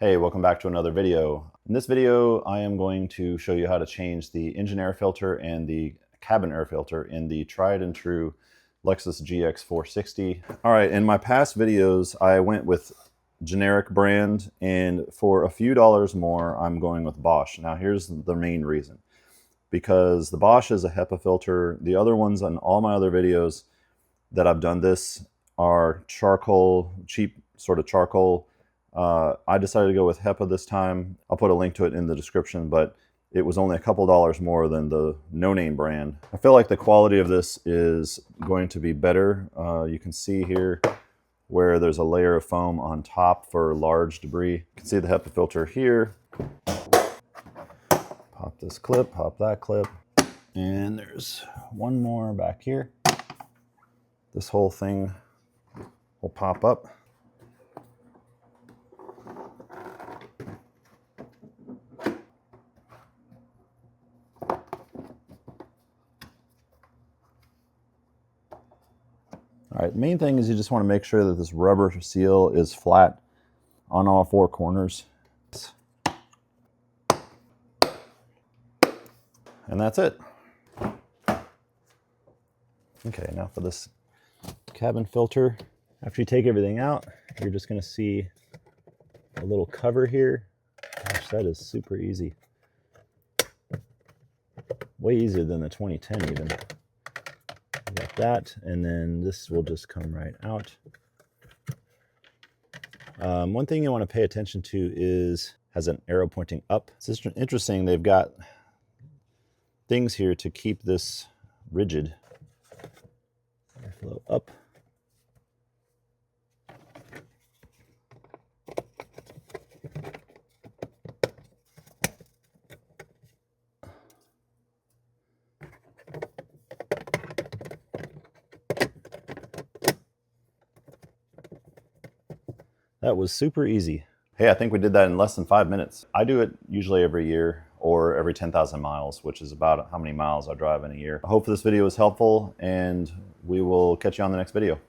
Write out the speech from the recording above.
Hey, welcome back to another video. In this video, I am going to show you how to change the engine air filter and the cabin air filter in the tried and true Lexus GX460. All right, in my past videos, I went with generic brand, and for a few dollars more, I'm going with Bosch. Now, here's the main reason. Because the Bosch is a HEPA filter. The other ones on all my other videos that I've done this are charcoal, cheap sort of charcoal. I decided to go with HEPA this time. I'll put a link to it in the description, but it was only a couple dollars more than the no-name brand. I feel like the quality of this is going to be better. You can see here where there's a layer of foam on top for large debris. You can see the HEPA filter here. Pop this clip, pop that clip, and there's one more back here. This whole thing will pop up. All right, the main thing is you just want to make sure that this rubber seal is flat on all four corners. And that's it. Okay, now for this cabin filter. After you take everything out, you're just going to see a little cover here. Gosh, that is super easy. Way easier than the 2010 even. Got that, and then this will just come right out. One thing you want to pay attention to is has an arrow pointing up. It's interesting, they've got things here to keep this rigid. Airflow up. That was super easy. Hey, I think we did that in less than 5 minutes. I do it usually every year or every 10,000 miles, which is about how many miles I drive in a year. I hope this video was helpful, and we will catch you on the next video.